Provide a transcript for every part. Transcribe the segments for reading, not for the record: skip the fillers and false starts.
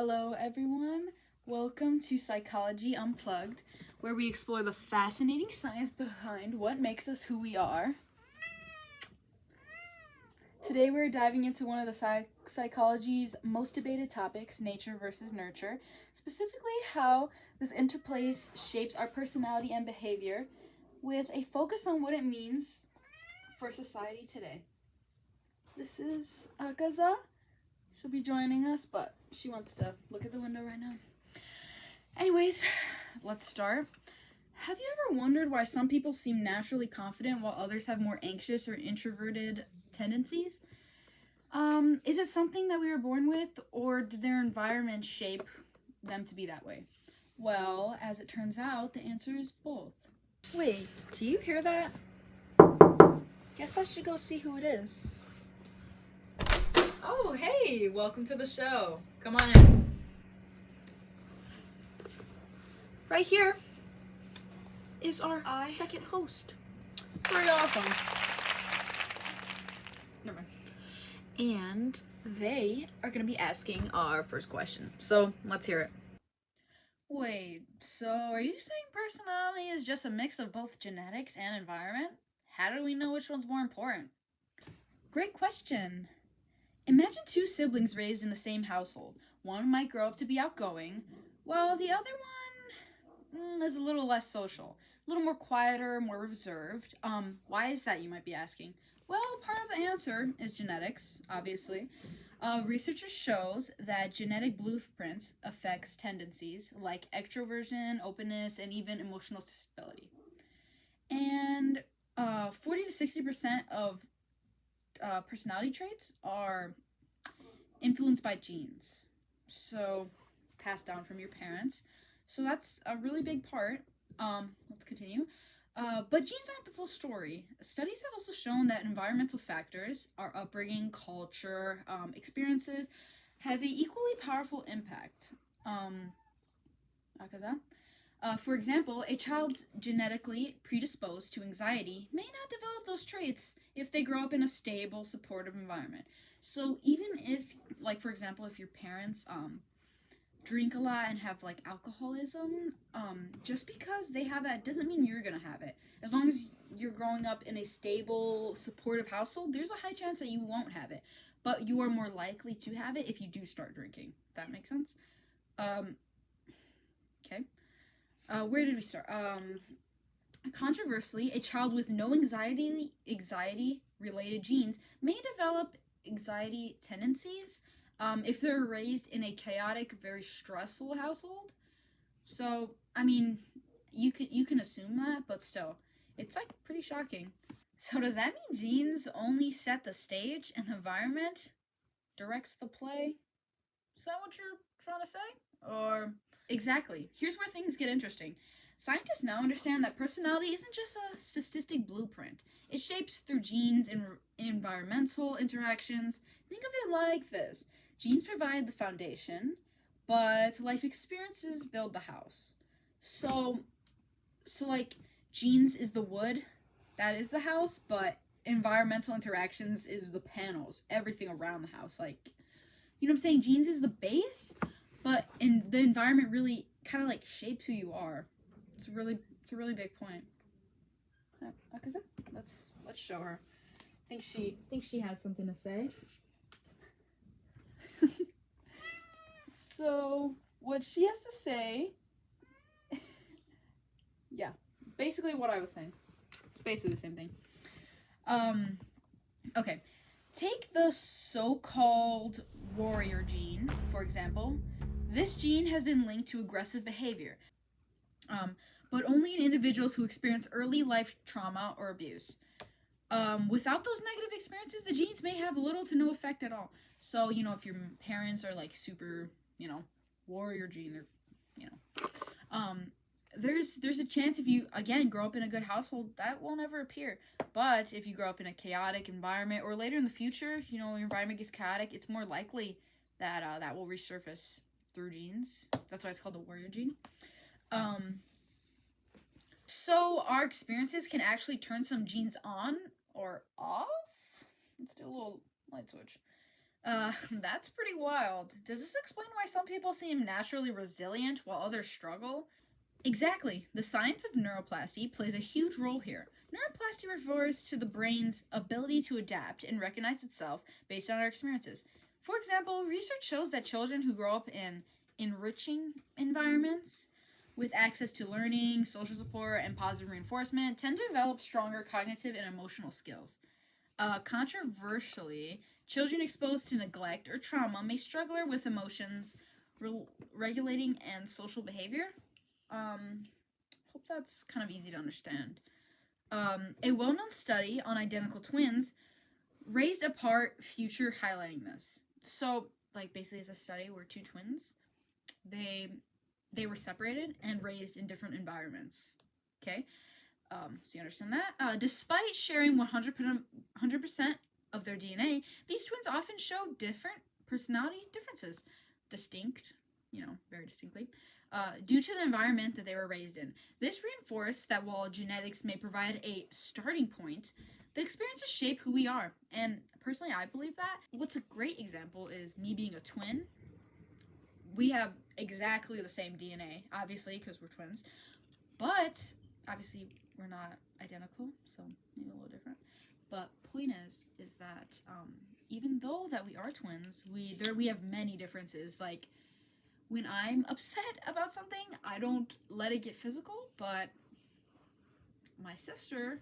Hello, everyone. Welcome to Psychology Unplugged, where we explore the fascinating science behind what makes us who we are. Today, we're diving into one of the psychology's most debated topics, nature versus nurture, specifically how this interplay shapes our personality and behavior, with a focus on what it means for society today. This is Akaza. She'll be joining us, but she wants to look at the window right now. Anyways, let's start. Have you ever wondered why some people seem naturally confident while others have more anxious or introverted tendencies? Is it something that we were born with, or did their environment shape them to be that way? Well, as it turns out, the answer is both. Wait, do you hear that? Guess I should go see who it is. Oh, hey, welcome to the show. Come on in. Right here is our second host. Pretty awesome. Never mind. And they are going to be asking our first question. So, let's hear it. Wait, so are you saying personality is just a mix of both genetics and environment? How do we know which one's more important? Great question. Imagine two siblings raised in the same household. One might grow up to be outgoing, while the other one is a little less social, a little more quieter, more reserved. Why is that, you might be asking? Well, part of the answer is genetics, obviously. Researchers shows that genetic blueprints affects tendencies like extroversion, openness, and even emotional stability. And 40 to 60% of personality traits are influenced by genes, so passed down from your parents. So that's a really big part. Let's continue. But genes aren't the full story. Studies have also shown that environmental factors, our upbringing, culture, experiences, have an equally powerful impact. For example, a child genetically predisposed to anxiety may not develop those traits if they grow up in a stable, supportive environment. So even if, like, for example, if your parents drink a lot and have, like, alcoholism, just because they have that doesn't mean you're gonna have it. As long as you're growing up in a stable, supportive household, there's a high chance that you won't have it. But you are more likely to have it if you do start drinking. If that makes sense? Okay. Where did we start? Controversially, a child with no anxiety-related genes may develop anxiety tendencies if they're raised in a chaotic, very stressful household. So, I mean, you can assume that, but still, it's like pretty shocking. So does that mean genes only set the stage and the environment directs the play? Is that what you're trying to say? Or exactly. Here's where things get interesting. Scientists now understand that personality isn't just a statistic blueprint. It shapes through genes and environmental interactions. Think of it like this. Genes provide the foundation, but life experiences build the house. So like, genes is the wood, that is the house, but environmental interactions is the panels, everything around the house. Like, you know what I'm saying? Genes is the base, but the environment really kind of like shapes who you are. It's a really big point. Let's show her. Think she has something to say. So what she has to say, yeah, basically what I was saying. It's basically the same thing. Okay. Take the so-called warrior gene, for example. This gene has been linked to aggressive behavior, but only in individuals who experience early life trauma or abuse. Without those negative experiences, the genes may have little to no effect at all. So, if your parents are like super, warrior gene, or, there's a chance if you, again, grow up in a good household, that will never appear. But if you grow up in a chaotic environment, or later in the future, your environment gets chaotic, it's more likely that that will resurface through genes. That's why it's called the warrior gene. So our experiences can actually turn some genes on or off. Let's do a little light switch. That's pretty wild. Does this explain why some people seem naturally resilient while others struggle? Exactly. The science of neuroplasty plays a huge role here. Neuroplasty refers to the brain's ability to adapt and recognize itself based on our experiences. For example, research shows that children who grow up in enriching environments with access to learning, social support, and positive reinforcement tend to develop stronger cognitive and emotional skills. Controversially, children exposed to neglect or trauma may struggle with emotions, regulating, and social behavior. Hope that's kind of easy to understand. A well known study on identical twins raised apart future highlighting this. So, like, basically, it's a study where two twins they were separated and raised in different environments. Okay, so you understand that. Despite sharing 100% of their DNA, these twins often show different personality differences, distinct, very distinctly, due to the environment that they were raised in. This reinforced that while genetics may provide a starting point, the experiences shape who we are. And personally, I believe that. What's a great example is me being a twin. We have exactly the same DNA, obviously, because we're twins. But, obviously, we're not identical, so maybe a little different. But point is that even though that we are twins, we have many differences. Like, when I'm upset about something, I don't let it get physical, but my sister,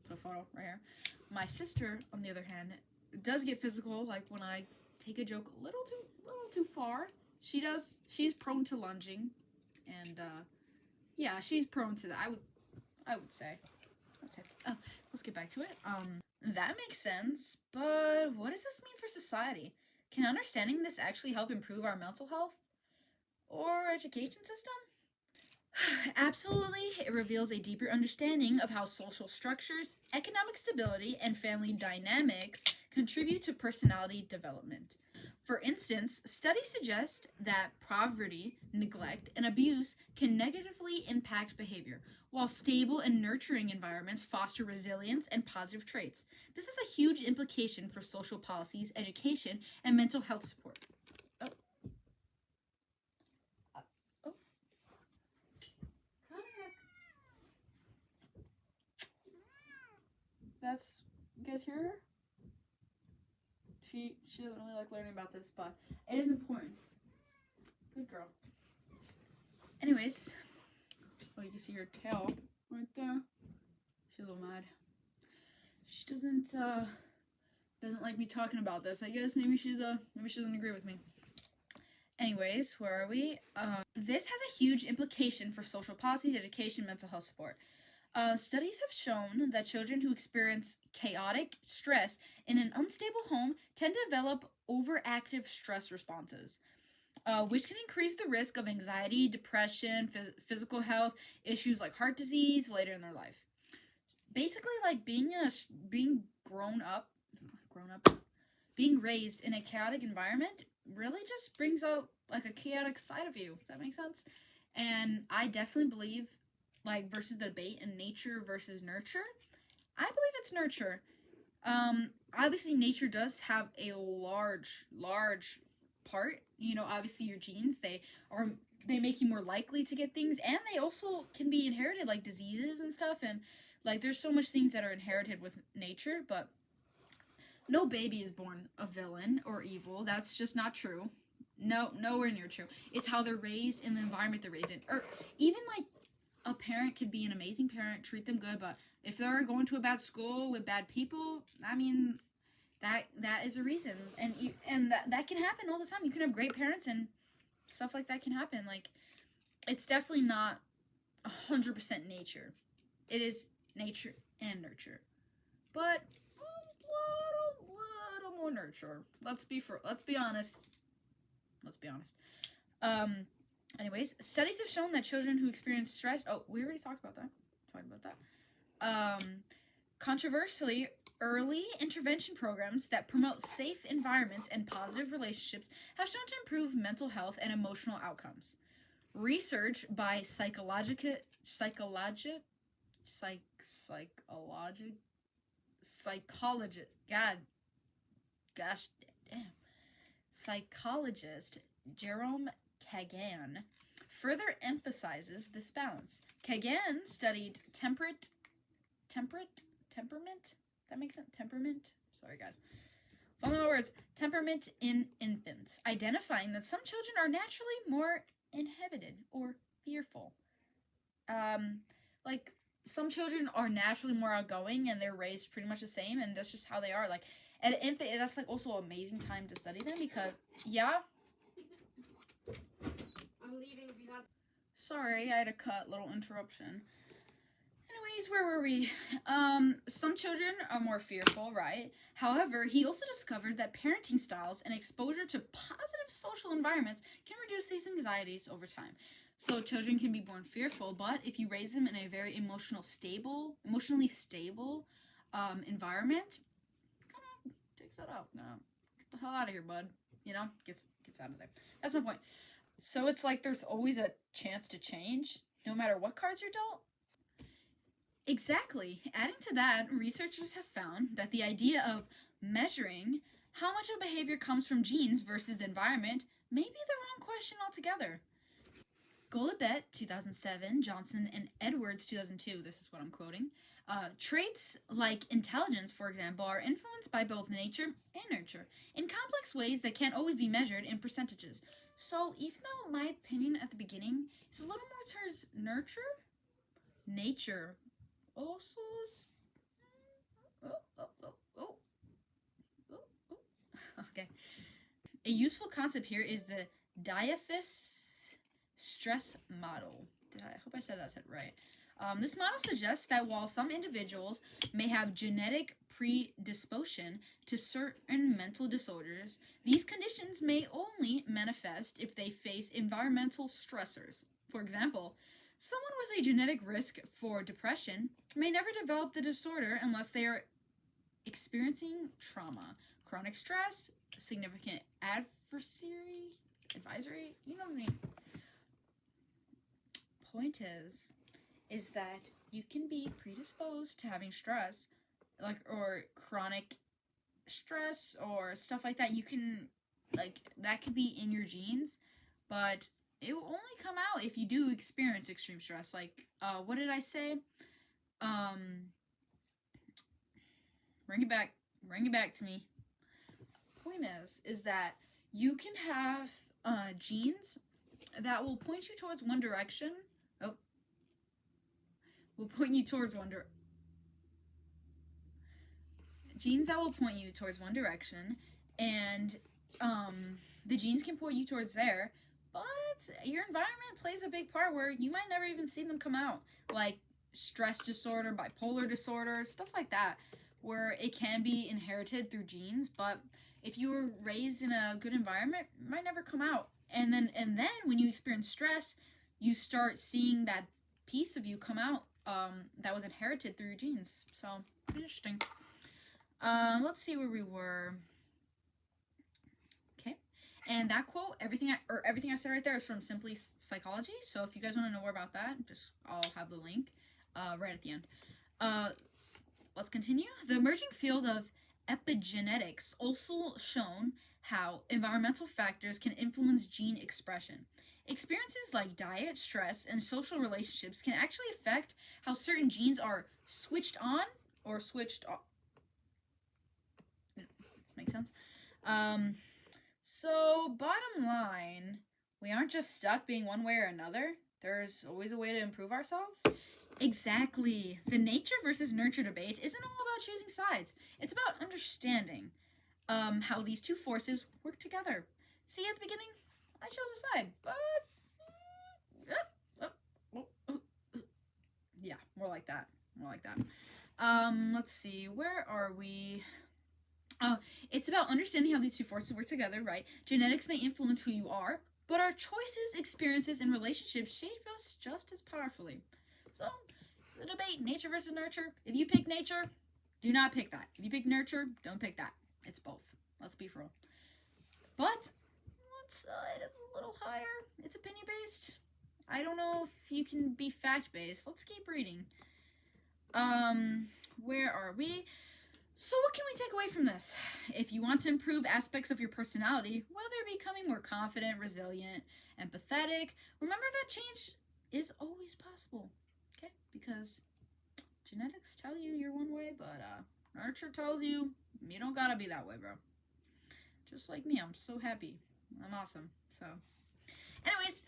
put a photo right here, my sister, on the other hand, does get physical, like when I take a joke a little too far. She's prone to lunging, and yeah, she's prone to that. I would say. Oh, let's get back to it. That makes sense, but what does this mean for society? Can understanding this actually help improve our mental health or education system? Absolutely, it reveals a deeper understanding of how social structures, economic stability, and family dynamics contribute to personality development. For instance, studies suggest that poverty, neglect, and abuse can negatively impact behavior, while stable and nurturing environments foster resilience and positive traits. This has a huge implication for social policies, education, and mental health support. Oh. Oh. That's, you guys hear her? She doesn't really like learning about this, but it is important. Good girl. Anyways, you can see her tail right there. She's a little mad. She doesn't like me talking about this. I guess maybe she doesn't agree with me. Anyways, where are we? This has a huge implication for social policies, education, mental health support. Studies have shown that children who experience chaotic stress in an unstable home tend to develop overactive stress responses, which can increase the risk of anxiety, depression, physical health issues like heart disease later in their life. Basically, like being raised in a chaotic environment really just brings out like a chaotic side of you. Does that make sense? And I definitely believe, like, versus the debate in nature versus nurture, I believe it's nurture. Obviously nature does have a large part. Obviously your genes, they make you more likely to get things, and they also can be inherited, like diseases and stuff, and like there's so much things that are inherited with nature. But no baby is born a villain or evil. That's just not true. No, nowhere near true. It's how they're raised in the environment they're raised in. Or even like a parent could be an amazing parent, treat them good, but if they're going to a bad school with bad people, I mean, that is a reason. And that can happen all the time. You can have great parents and stuff like that can happen. Like, it's definitely not 100% nature. It is nature and nurture. But a little more nurture. Let's be honest. Anyways, studies have shown that children who experience stress. Oh, we already talked about that. Controversially, early intervention programs that promote safe environments and positive relationships have shown to improve mental health and emotional outcomes. Research by psychologists Psychologist Jerome Kagan further emphasizes this balance. Kagan studied temperament? That makes sense? Temperament? Sorry, guys. Following my words. Temperament in infants, identifying that some children are naturally more inhibited or fearful. Like, some children are naturally more outgoing and they're raised pretty much the same, and that's just how they are. Like, at an infant, that's like also an amazing time to study them because, yeah. I'm leaving. Do you want? Sorry, I had a little interruption. Anyways, where were we? Some children are more fearful, right? However, he also discovered that parenting styles and exposure to positive social environments can reduce these anxieties over time. So children can be born fearful, but if you raise them in a very emotionally stable environment, come on, take that out. No, get the hell out of here, bud. You know, gets out of there. That's my point. So it's like there's always a chance to change, no matter what cards you're dealt. Exactly. Adding to that, researchers have found that the idea of measuring how much of behavior comes from genes versus the environment may be the wrong question altogether. Golombek, 2007, Johnson, and Edwards, 2002, this is what I'm quoting, traits like intelligence, for example, are influenced by both nature and nurture in complex ways that can't always be measured in percentages. So even though my opinion at the beginning is a little more towards nature also is... Okay. A useful concept here is the Diathys stress model. I hope I said that right. This model suggests that while some individuals may have genetic predisposition to certain mental disorders, these conditions may only manifest if they face environmental stressors. For example, someone with a genetic risk for depression may never develop the disorder unless they are experiencing trauma, chronic stress, significant advisory, you know what I mean. Point is that you can be predisposed to having stress, like, or chronic stress or stuff like that. You can, like, that could be in your genes, but it will only come out if you do experience extreme stress. Like, what did I say? Bring it back to me. Point is that you can have genes that will point you towards one direction. Genes that will point you towards one direction, and the genes can point you towards there, but your environment plays a big part where you might never even see them come out, like stress disorder, bipolar disorder, stuff like that, where it can be inherited through genes, but if you were raised in a good environment, it might never come out. And then when you experience stress, you start seeing that piece of you come out that was inherited through your genes. So, interesting. Let's see where we were. Okay. And that quote, everything I said right there is from Simply Psychology. So if you guys want to know more about that, I'll have the link right at the end. Let's continue. The emerging field of epigenetics also shown how environmental factors can influence gene expression. Experiences like diet, stress, and social relationships can actually affect how certain genes are switched on or switched off. Makes sense? So, bottom line, we aren't just stuck being one way or another. There's always a way to improve ourselves. Exactly. The nature versus nurture debate isn't all about choosing sides. It's about understanding how these two forces work together. See, at the beginning, I chose a side, but yeah, more like that. Let's see, where are we? It's about understanding how these two forces work together, right? Genetics may influence who you are, but our choices, experiences, and relationships shape us just as powerfully. So, the debate, nature versus nurture. If you pick nature, do not pick that. If you pick nurture, don't pick that. It's both. Let's be for real. But what side is a little higher? It's opinion-based. I don't know if you can be fact-based. Let's keep reading. Where are we? So what can we take away from this? If you want to improve aspects of your personality, whether becoming more confident, resilient, empathetic, remember that change is always possible. Okay? Because genetics tell you you're one way, but nurture tells you you don't gotta be that way, bro. Just like me, I'm so happy. I'm awesome. So, anyways,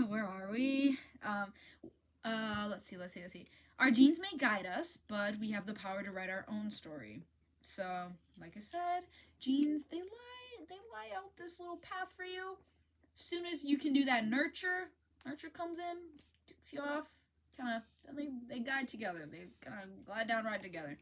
where are we? Let's see. Our genes may guide us, but we have the power to write our own story. So, like I said, genes they lie out this little path for you. As soon as you can do that nurture comes in, kicks you off, kind of. Then they guide together. They kind of glide down right together.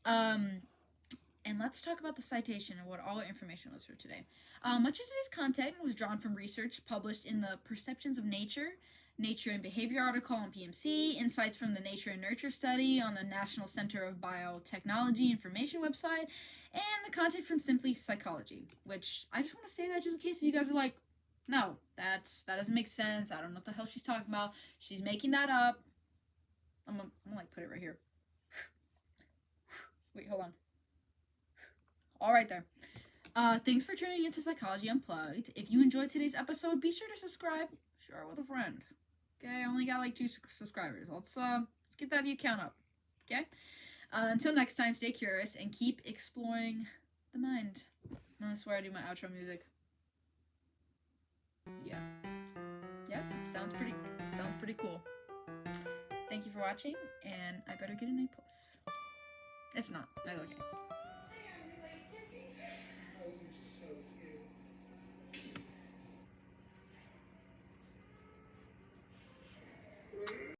And let's talk about the citation and what all the information was for today. Much of today's content was drawn from research published in the Perceptions of Nature and Behavior article on PMC, insights from the Nature and Nurture study on the National Center of Biotechnology Information website, and the content from Simply Psychology, which I just want to say that just in case if you guys are like, no, that doesn't make sense. I don't know what the hell she's talking about. She's making that up. I'm gonna like put it right here. Wait, hold on. All right there. Thanks for tuning into Psychology Unplugged. If you enjoyed today's episode, be sure to subscribe. Share it with a friend. Okay, I only got like 2 subscribers. Let's get that view count up. Okay. Until next time, stay curious and keep exploring the mind. And that's where I do my outro music. Yeah. Sounds pretty cool. Thank you for watching, and I better get an A+. If not, that's okay.